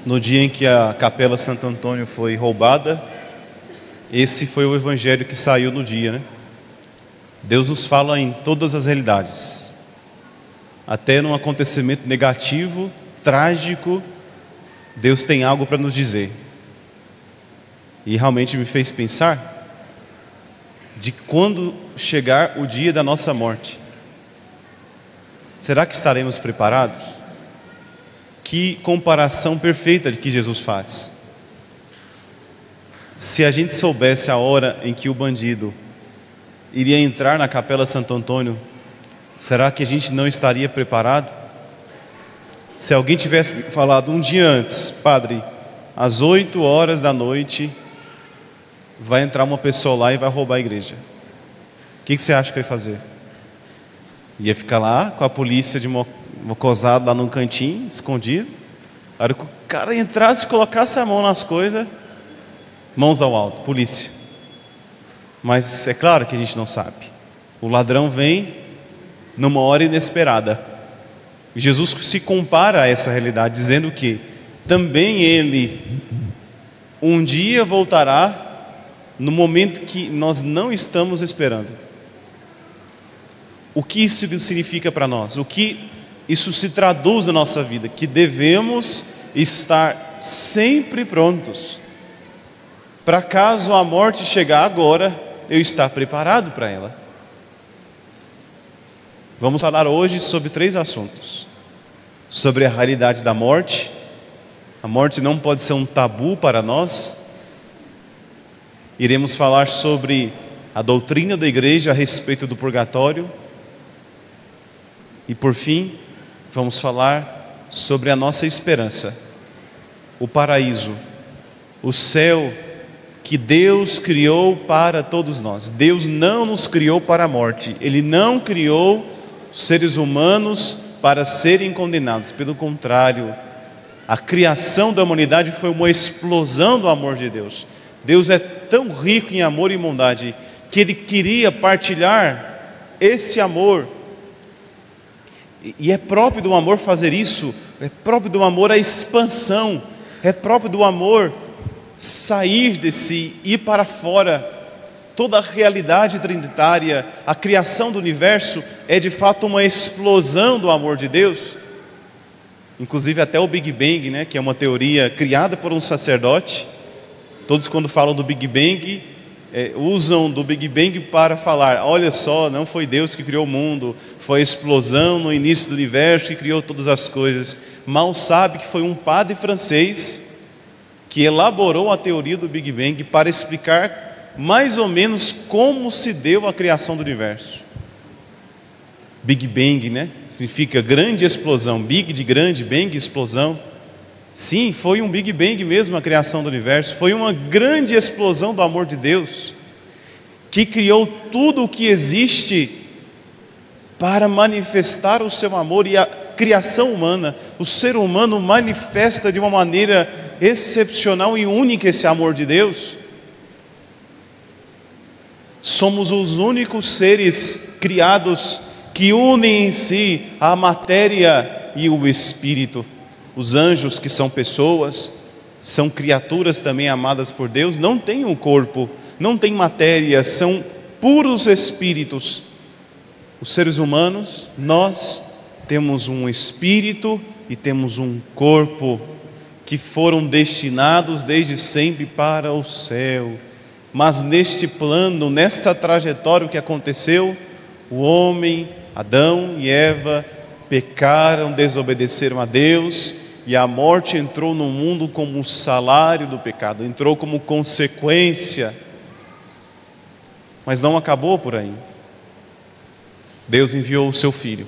No dia em que a Capela Santo Antônio foi roubada, esse foi o evangelho que saiu no dia, né? Deus nos fala em todas as realidades, até num acontecimento negativo, trágico, Deus tem algo para nos dizer. E realmente me fez pensar de quando chegar o dia da nossa morte, será que estaremos preparados? Que comparação perfeita de que Jesus faz. Se a gente soubesse a hora em que o bandido iria entrar na Capela Santo Antônio, será que a gente não estaria preparado? Se alguém tivesse falado um dia antes, padre, às 8 horas da noite vai entrar uma pessoa lá e vai roubar a igreja, o que você acha que eu ia fazer? Ia ficar lá com a polícia de mocosado lá num cantinho, escondido. A hora que o cara entrasse e colocasse a mão nas coisas, mãos ao alto, polícia. Mas é claro que a gente não sabe. O ladrão vem numa hora inesperada. Jesus se compara a essa realidade, dizendo que também Ele um dia voltará no momento que nós não estamos esperando. O que isso significa para nós? O que isso se traduz na nossa vida? Que devemos estar sempre prontos, para caso a morte chegar agora, eu estar preparado para ela. Vamos falar hoje sobre 3 assuntos. Sobre a realidade da morte. A morte não pode ser um tabu para nós. Iremos falar sobre a doutrina da igreja a respeito do purgatório. E por fim, vamos falar sobre a nossa esperança, o paraíso, o céu que Deus criou para todos nós. Deus não nos criou para a morte, Ele não criou seres humanos para serem condenados. Pelo contrário, a criação da humanidade foi uma explosão do amor de Deus. Deus é tão rico em amor e bondade que Ele queria partilhar esse amor. E é próprio do amor fazer isso, é próprio do amor a expansão, é próprio do amor sair de si, ir para fora. Toda a realidade trinitária, a criação do universo é de fato uma explosão do amor de Deus. Inclusive até o Big Bang, né, que é uma teoria criada por um sacerdote. Todos quando falam do Big Bang, usam do Big Bang para falar, olha só, não foi Deus que criou o mundo, foi a explosão no início do universo que criou todas as coisas. Mal sabe que foi um padre francês que elaborou a teoria do Big Bang para explicar mais ou menos como se deu a criação do universo. Big Bang, né? Significa grande explosão. Big de grande, Bang, explosão. Sim, foi um Big Bang mesmo a criação do universo. Foi uma grande explosão do amor de Deus, que criou tudo o que existe para manifestar o seu amor. E a criação humana, o ser humano manifesta de uma maneira excepcional e única esse amor de Deus. Somos os únicos seres criados que unem em si a matéria e o espírito. Os anjos, que são pessoas, são criaturas também amadas por Deus, não têm um corpo, não têm matéria, são puros espíritos. Os seres humanos, nós temos um espírito e temos um corpo que foram destinados desde sempre para o céu. Mas neste plano, nesta trajetória, o que aconteceu? O homem, Adão e Eva, pecaram, desobedeceram a Deus, e a morte entrou no mundo como o salário do pecado, entrou como consequência. Mas não acabou por aí. Deus enviou o seu Filho,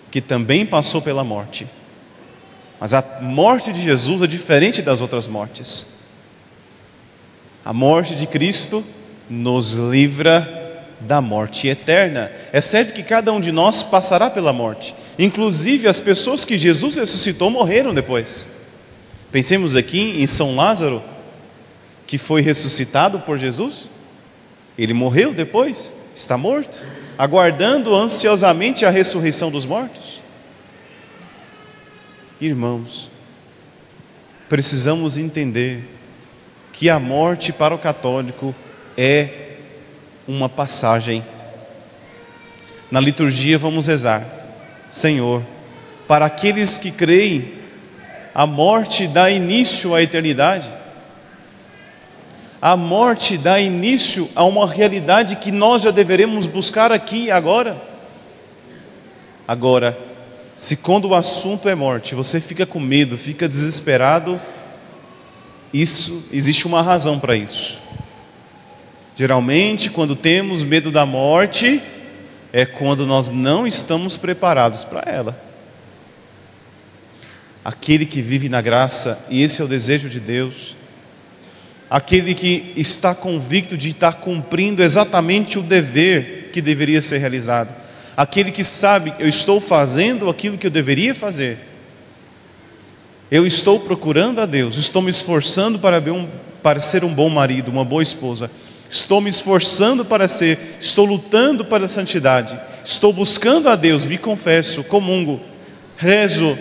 que também passou pela morte. Mas a morte de Jesus é diferente das outras mortes. A morte de Cristo nos livra da morte eterna. É certo que cada um de nós passará pela morte. Inclusive as pessoas que Jesus ressuscitou morreram depois. Pensemos aqui em São Lázaro, que foi ressuscitado por Jesus. Ele morreu depois, está morto, aguardando ansiosamente a ressurreição dos mortos. Irmãos, precisamos entender que a morte para o católico é uma passagem. Na liturgia vamos rezar: Senhor, para aqueles que creem, a morte dá início à eternidade. A morte dá início a uma realidade que nós já deveremos buscar aqui e agora. Agora, se quando o assunto é morte, você fica com medo, fica desesperado, existe uma razão para isso. Geralmente, quando temos medo da morte, é quando nós não estamos preparados para ela. Aquele que vive na graça, e esse é o desejo de Deus, aquele que está convicto de estar cumprindo exatamente o dever que deveria ser realizado, aquele que sabe: eu estou fazendo aquilo que eu deveria fazer, eu estou procurando a Deus, estou me esforçando para ser um bom marido, uma boa esposa, estou me esforçando estou lutando para a santidade, estou buscando a Deus, me confesso, comungo, rezo.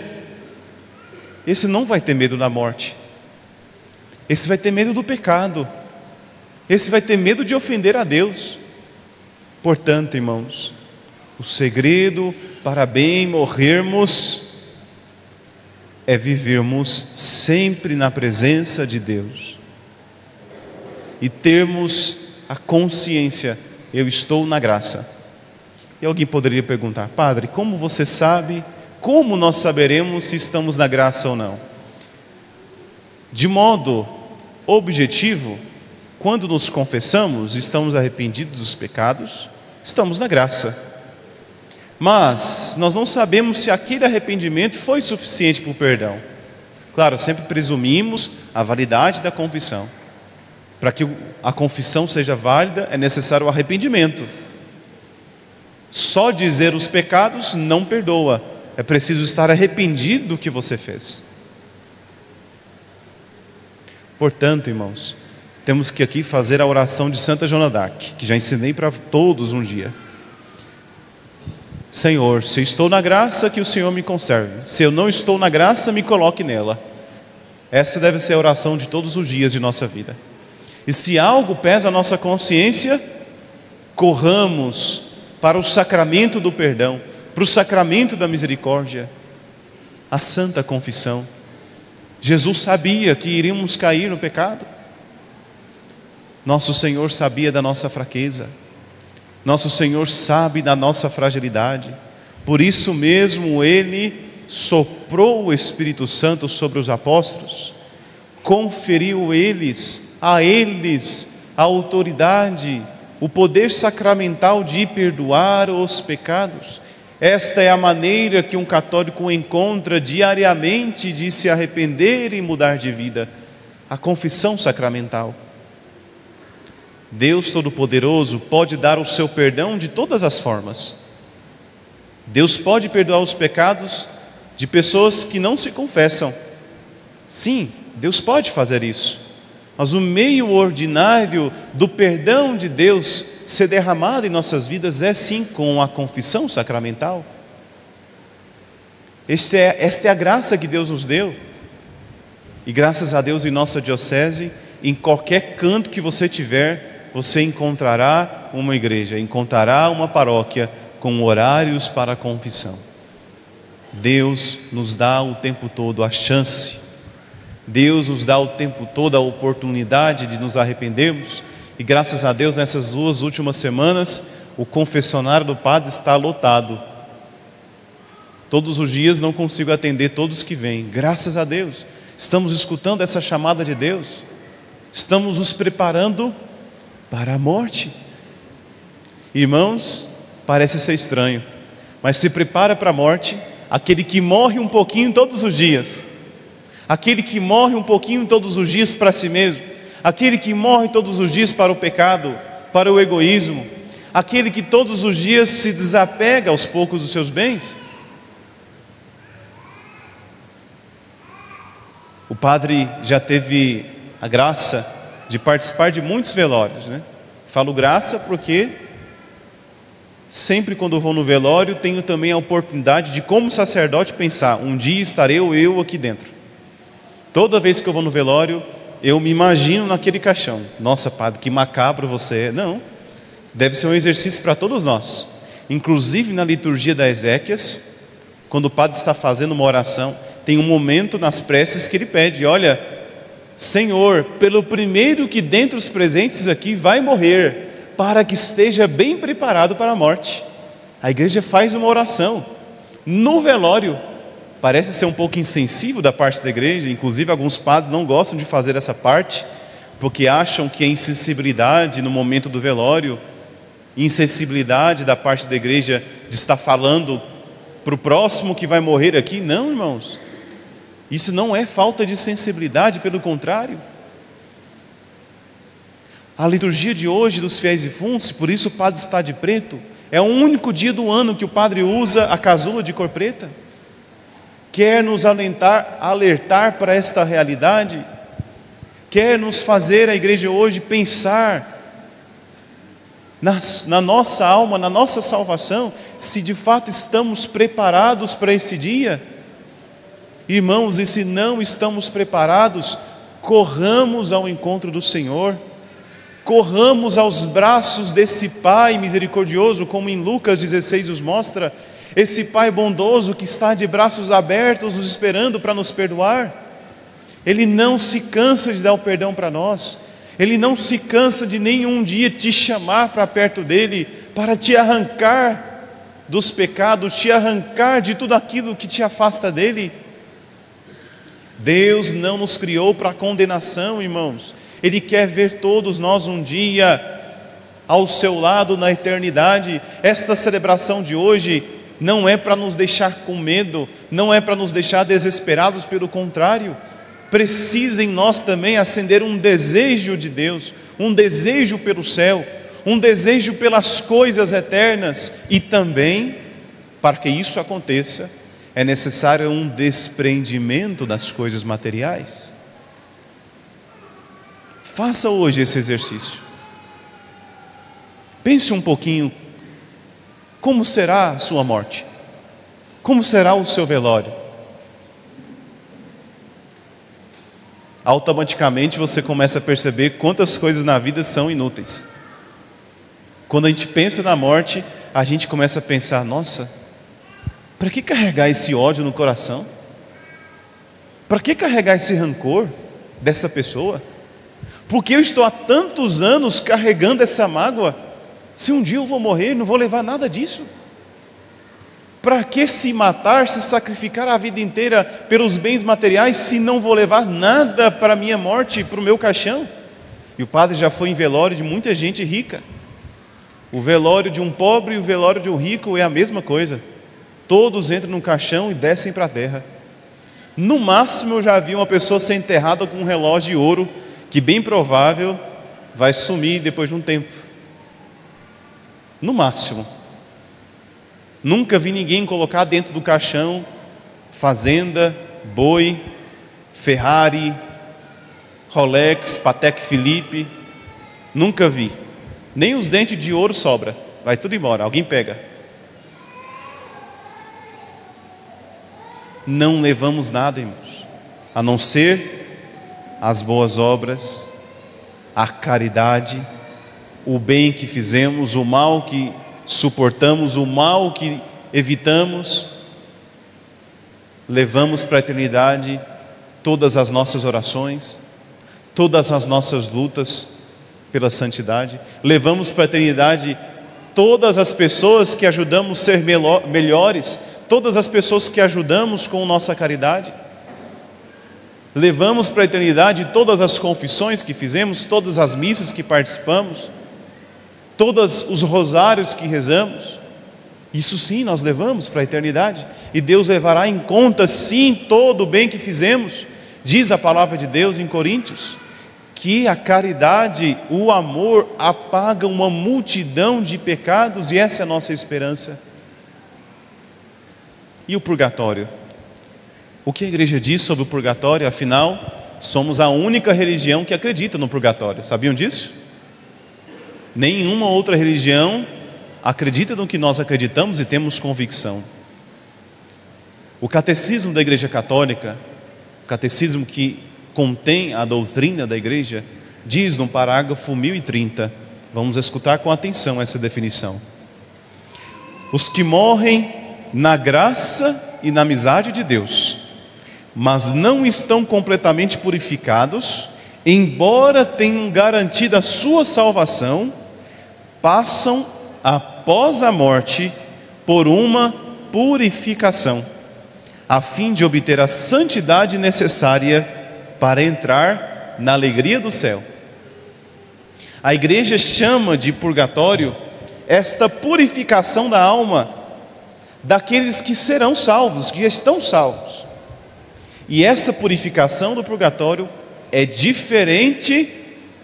Esse não vai ter medo da morte. Esse vai ter medo do pecado. Esse vai ter medo de ofender a Deus. Portanto, irmãos, o segredo para bem morrermos é vivermos sempre na presença de Deus e termos a consciência: eu estou na graça. E alguém poderia perguntar: Padre, como você sabe? Como nós saberemos se estamos na graça ou não? De modo objetivo, quando nos confessamos, estamos arrependidos dos pecados, estamos na graça. Mas nós não sabemos se aquele arrependimento foi suficiente para o perdão. Claro, sempre presumimos a validade da confissão. Para que a confissão seja válida, é necessário o arrependimento. Só dizer os pecados não perdoa. É preciso estar arrependido do que você fez. Portanto, irmãos, temos que aqui fazer a oração de Santa Joana d'Arc, que já ensinei para todos um dia. Senhor, se eu estou na graça, que o Senhor me conserve. Se eu não estou na graça, me coloque nela. Essa deve ser a oração de todos os dias de nossa vida. E se algo pesa a nossa consciência, corramos para o sacramento do perdão, para o sacramento da misericórdia, a santa confissão. Jesus sabia que iríamos cair no pecado. Nosso Senhor sabia da nossa fraqueza. Nosso Senhor sabe da nossa fragilidade. Por isso mesmo Ele soprou o Espírito Santo sobre os apóstolos, conferiu a eles a autoridade, o poder sacramental de perdoar os pecados. Esta é a maneira que um católico encontra diariamente de se arrepender e mudar de vida: a confissão sacramental. Deus Todo-Poderoso pode dar o seu perdão de todas as formas. Deus pode perdoar os pecados de pessoas que não se confessam. Sim, Deus pode fazer isso. Mas o meio ordinário do perdão de Deus ser derramado em nossas vidas é sim com a confissão sacramental. Esta é a graça que Deus nos deu. E graças a Deus, em nossa diocese, em qualquer canto que você tiver, você encontrará uma igreja, encontrará uma paróquia com horários para a confissão. Deus nos dá o tempo todo a chance, Deus nos dá o tempo todo a oportunidade de nos arrependermos. E graças a Deus, nessas 2 últimas semanas, o confessionário do padre está lotado. Todos os dias não consigo atender todos que vêm. Graças a Deus, estamos escutando essa chamada de Deus. Estamos nos preparando para a morte. Irmãos, parece ser estranho, mas se prepara para a morte aquele que morre um pouquinho todos os dias. Aquele que morre um pouquinho todos os dias para si mesmo. Aquele que morre todos os dias para o pecado, para o egoísmo. Aquele que todos os dias se desapega aos poucos dos seus bens. O padre já teve a graça de participar de muitos velórios, né? Falo graça porque sempre quando eu vou no velório tenho também a oportunidade de, como sacerdote, pensar: um dia estarei eu aqui dentro. Toda vez que eu vou no velório, eu me imagino naquele caixão. Nossa, padre, que macabro você é. Não, deve ser um exercício para todos nós. Inclusive na liturgia da Ezequias, quando o padre está fazendo uma oração, tem um momento nas preces que ele pede: olha, Senhor, pelo primeiro que dentre os presentes aqui vai morrer, para que esteja bem preparado para a morte. A igreja faz uma oração no velório. Parece ser um pouco insensível da parte da igreja, inclusive alguns padres não gostam de fazer essa parte, porque acham que é insensibilidade no momento do velório, insensibilidade da parte da igreja de estar falando para o próximo que vai morrer aqui. Não, irmãos, isso não é falta de sensibilidade, pelo contrário. A liturgia de hoje dos fiéis defuntos, por isso o padre está de preto, é o único dia do ano que o padre usa a casula de cor preta. Quer nos alertar para esta realidade, quer nos fazer, a igreja hoje, pensar na nossa alma, na nossa salvação, se de fato estamos preparados para esse dia. Irmãos, e se não estamos preparados, corramos ao encontro do Senhor, corramos aos braços desse Pai misericordioso, como em Lucas 16 nos mostra, esse Pai bondoso que está de braços abertos nos esperando para nos perdoar. Ele não se cansa de dar o perdão para nós, Ele não se cansa de nenhum dia te chamar para perto dEle, para te arrancar dos pecados, te arrancar de tudo aquilo que te afasta dEle. Deus não nos criou para condenação, irmãos. Ele quer ver todos nós um dia ao seu lado na eternidade. Esta celebração de hoje não é para nos deixar com medo, não é para nos deixar desesperados, pelo contrário, precisa em nós também acender um desejo de Deus, um desejo pelo céu, um desejo pelas coisas eternas. E também, para que isso aconteça, é necessário um desprendimento das coisas materiais. Faça hoje esse exercício. Pense um pouquinho, como será a sua morte? Como será o seu velório? Automaticamente você começa a perceber quantas coisas na vida são inúteis. Quando a gente pensa na morte, a gente começa a pensar: nossa, para que carregar esse ódio no coração? Para que carregar esse rancor dessa pessoa? Por que eu estou há tantos anos carregando essa mágoa? Se um dia eu vou morrer, não vou levar nada disso. Para que se matar, se sacrificar a vida inteira pelos bens materiais, se não vou levar nada para a minha morte, para o meu caixão? E o padre já foi em velório de muita gente rica. O velório de um pobre e o velório de um rico é a mesma coisa. Todos entram num caixão e descem para a terra. No máximo eu já vi uma pessoa ser enterrada com um relógio de ouro, que bem provável vai sumir depois de um tempo. No máximo. Nunca vi ninguém colocar dentro do caixão fazenda, boi, Ferrari, Rolex, Patek Philippe. Nunca vi. Nem os dentes de ouro sobra. Vai tudo embora, alguém pega. Não levamos nada, irmãos, a não ser as boas obras, a caridade, o bem que fizemos, o mal que suportamos, o mal que evitamos. Levamos para a eternidade todas as nossas orações, todas as nossas lutas pela santidade. Levamos para a eternidade todas as pessoas que ajudamos a ser melhores, todas as pessoas que ajudamos com nossa caridade. Levamos para a eternidade todas as confissões que fizemos, todas as missas que participamos, todos os rosários que rezamos. Isso sim nós levamos para a eternidade, e Deus levará em conta sim todo o bem que fizemos. Diz a palavra de Deus em Coríntios que a caridade, o amor apaga uma multidão de pecados, e essa é a nossa esperança. E o purgatório? O que a igreja diz sobre o purgatório? Afinal, somos a única religião que acredita no purgatório. Sabiam disso? Nenhuma outra religião acredita no que nós acreditamos e temos convicção. O catecismo da Igreja Católica O catecismo que contém a doutrina da igreja diz no parágrafo 1030, vamos escutar com atenção essa definição: os que morrem na graça e na amizade de Deus, mas não estão completamente purificados, embora tenham garantido a sua salvação, passam após a morte por uma purificação, a fim de obter a santidade necessária para entrar na alegria do céu. A igreja chama de purgatório esta purificação da alma daqueles que serão salvos, que já estão salvos. E essa purificação do purgatório é diferente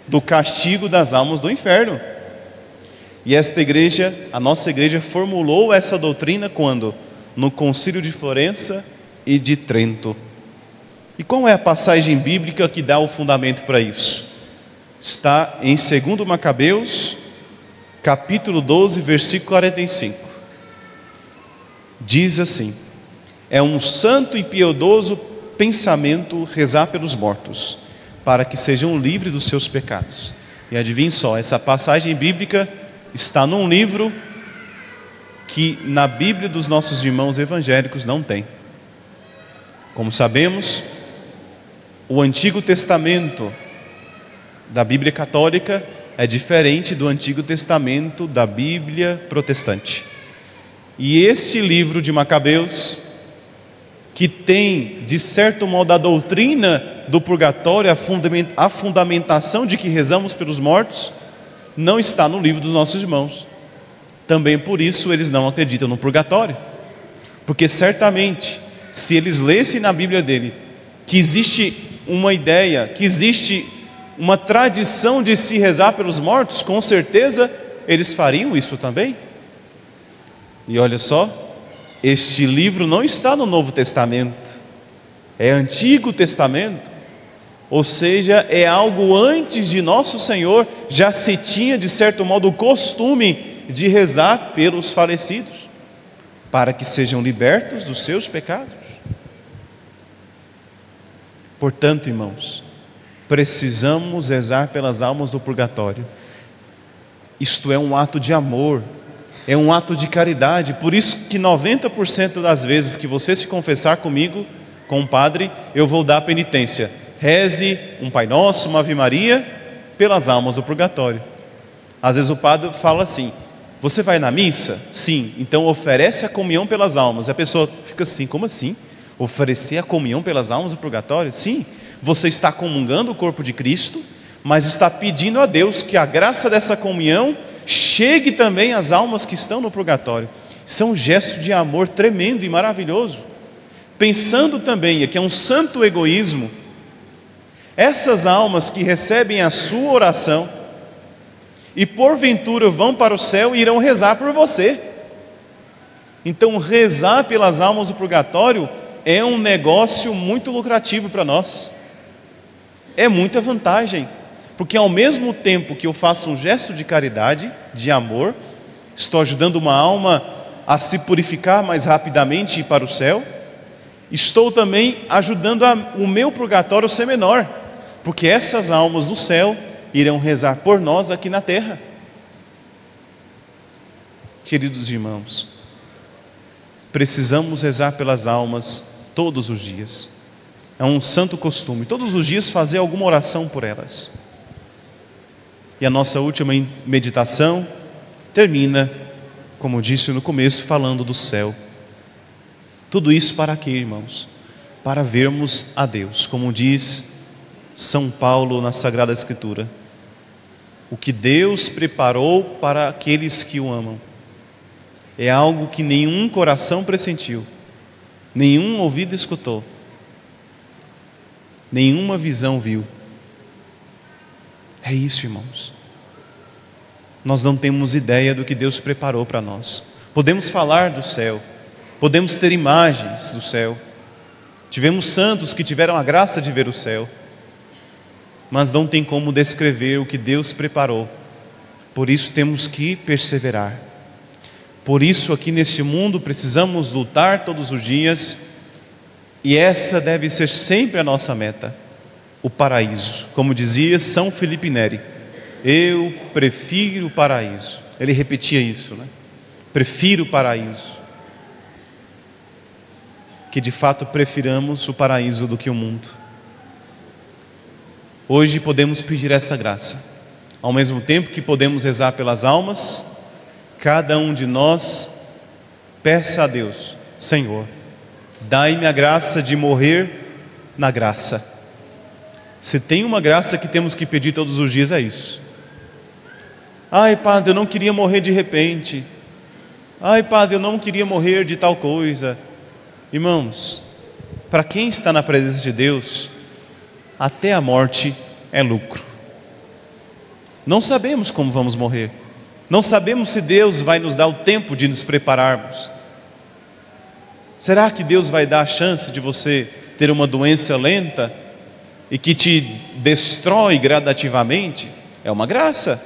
do castigo das almas do inferno. E esta igreja, a nossa igreja, formulou essa doutrina quando? No Concílio de Florença e de Trento. E qual é a passagem bíblica que dá o fundamento para isso? Está em 2 Macabeus, capítulo 12, versículo 45. Diz assim: é um santo e piedoso pensamento rezar pelos mortos, para que sejam livres dos seus pecados. E adivinhe só, essa passagem bíblica está num livro que na Bíblia dos nossos irmãos evangélicos não tem. Como sabemos, o Antigo Testamento da Bíblia católica é diferente do Antigo Testamento da Bíblia protestante. E este livro de Macabeus, que tem, de certo modo, a doutrina do purgatório, a fundamentação de que rezamos pelos mortos, não está no livro dos nossos irmãos. Também por isso eles não acreditam no purgatório, porque certamente, se eles lessem na Bíblia dele que existe uma ideia, que existe uma tradição de se rezar pelos mortos, com certeza eles fariam isso também. E olha só, este livro não está no Novo Testamento, é Antigo Testamento, ou seja, é algo antes de nosso Senhor, já se tinha de certo modo o costume de rezar pelos falecidos, para que sejam libertos dos seus pecados. Portanto, irmãos, precisamos rezar pelas almas do purgatório. Isto é um ato de amor, é um ato de caridade. Por isso que 90% das vezes que você se confessar comigo, com o padre, eu vou dar penitência. Reze um Pai Nosso, uma Ave Maria, pelas almas do purgatório. Às vezes o padre fala assim: você vai na missa? Sim, então oferece a comunhão pelas almas. E a pessoa fica assim: como assim? Oferecer a comunhão pelas almas do purgatório? Sim, você está comungando o corpo de Cristo, mas está pedindo a Deus que a graça dessa comunhão chegue também às almas que estão no purgatório. Isso é um gesto de amor tremendo e maravilhoso. Pensando também que é um santo egoísmo, essas almas que recebem a sua oração e porventura vão para o céu, irão rezar por você. Então rezar pelas almas do purgatório é um negócio muito lucrativo para nós. É muita vantagem, porque ao mesmo tempo que eu faço um gesto de caridade, de amor, estou ajudando uma alma a se purificar mais rapidamente e ir para o céu, estou também ajudando o meu purgatório a ser menor, porque essas almas do céu irão rezar por nós aqui na terra. Queridos irmãos, precisamos rezar pelas almas todos os dias. É um santo costume, todos os dias fazer alguma oração por elas. E a nossa última meditação termina, como disse no começo, falando do céu. Tudo isso para quê, irmãos? Para vermos a Deus, como diz São Paulo na Sagrada Escritura: o que Deus preparou para aqueles que o amam é algo que nenhum coração pressentiu, nenhum ouvido escutou, nenhuma visão viu. É isso, irmãos. Nós não temos ideia do que Deus preparou para nós. Podemos falar do céu, podemos ter imagens do céu. Tivemos santos que tiveram a graça de ver o céu, mas não tem como descrever o que Deus preparou. Por isso temos que perseverar. Por isso aqui neste mundo precisamos lutar todos os dias E essa deve ser sempre a nossa meta, o paraíso. Como dizia São Felipe Neri, eu prefiro o paraíso. Ele repetia isso, né? Prefiro o paraíso. Que de fato prefiramos o paraíso do que o mundo. Hoje podemos pedir essa graça. Ao mesmo tempo que podemos rezar pelas almas, cada um de nós peça a Deus: Senhor, dai-me a graça de morrer na graça. Se tem uma graça que temos que pedir todos os dias, é isso. Ai, Padre, eu não queria morrer de repente. Ai, Padre, eu não queria morrer de tal coisa. Irmãos, para quem está na presença de Deus, até a morte é lucro. Não sabemos como vamos morrer. Não sabemos se Deus vai nos dar o tempo de nos prepararmos. Será que Deus vai dar a chance de você ter uma doença lenta e que te destrói gradativamente? É uma graça.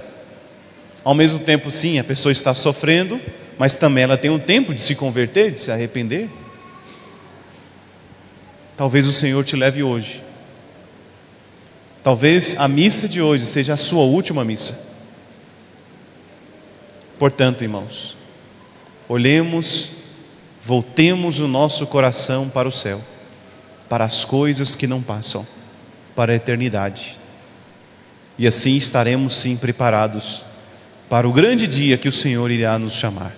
Ao mesmo tempo, sim, a pessoa está sofrendo, mas também ela tem um tempo de se converter, de se arrepender. Talvez o Senhor te leve hoje. Talvez a missa de hoje seja a sua última missa. Portanto, irmãos, olhemos, voltemos o nosso coração para o céu, para as coisas que não passam, para a eternidade. E assim estaremos sim preparados para o grande dia que o Senhor irá nos chamar.